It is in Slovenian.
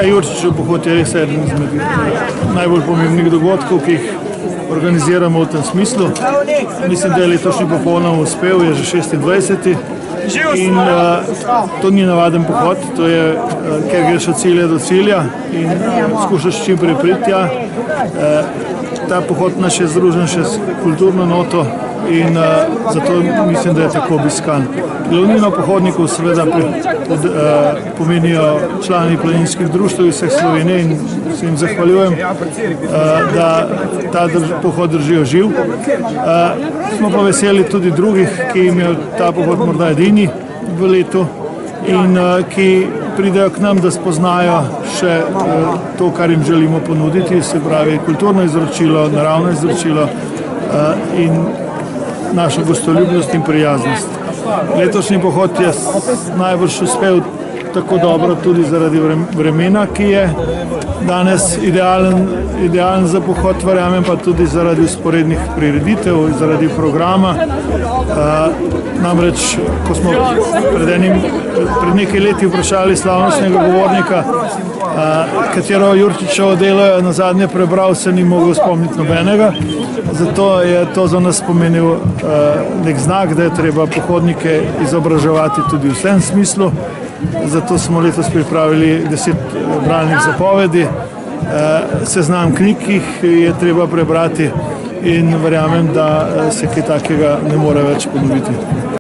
Jurčičev pohod je res eden izmed najbolj pomembnih dogodkov, ki jih organiziramo v tem smislu. Mislim, da je letošnji popolnoma uspel, je že 26. In to ni navaden pohod, to je, ker greš od cilja do cilja in skušaš čim prej priti tja. Ta pohod naš je združen še s kulturno noto in zato mislim, da je tako obiskan. Glavnino pohodnikov seveda pomenijo člani planinskih društev iz vseh Slovenije in se jim zahvaljujem, da ta pohod držijo živ. Smo pa veseli tudi drugih, ki jim je ta pohod morda edini v letu in ki pridejo k nam, da spoznajo še to, kar jim želimo ponuditi, se pravi kulturno izročilo, naravno izročilo in našo gostoljubnost in prijaznost. Letošnji pohod je najbrž uspel tako dobro tudi zaradi vremena, ki je danes idealen za pohod, verjamem pa tudi zaradi usporednih prireditev, zaradi programa. Namreč, ko smo pred nekaj leti vprašali slavnostnega govornika, katero Jurčičevo delo je nazadnje prebral, se ni mogel spomniti nobenega. Zato je to za nas pomenil nek znak, da je treba pohodnike izobraževati tudi v tem smislu. Zato smo letos pripravili 10 bralnih zapovedi, seznam knjig, ki jih je treba prebrati in verjamem, da se kaj takega ne more več ponoviti.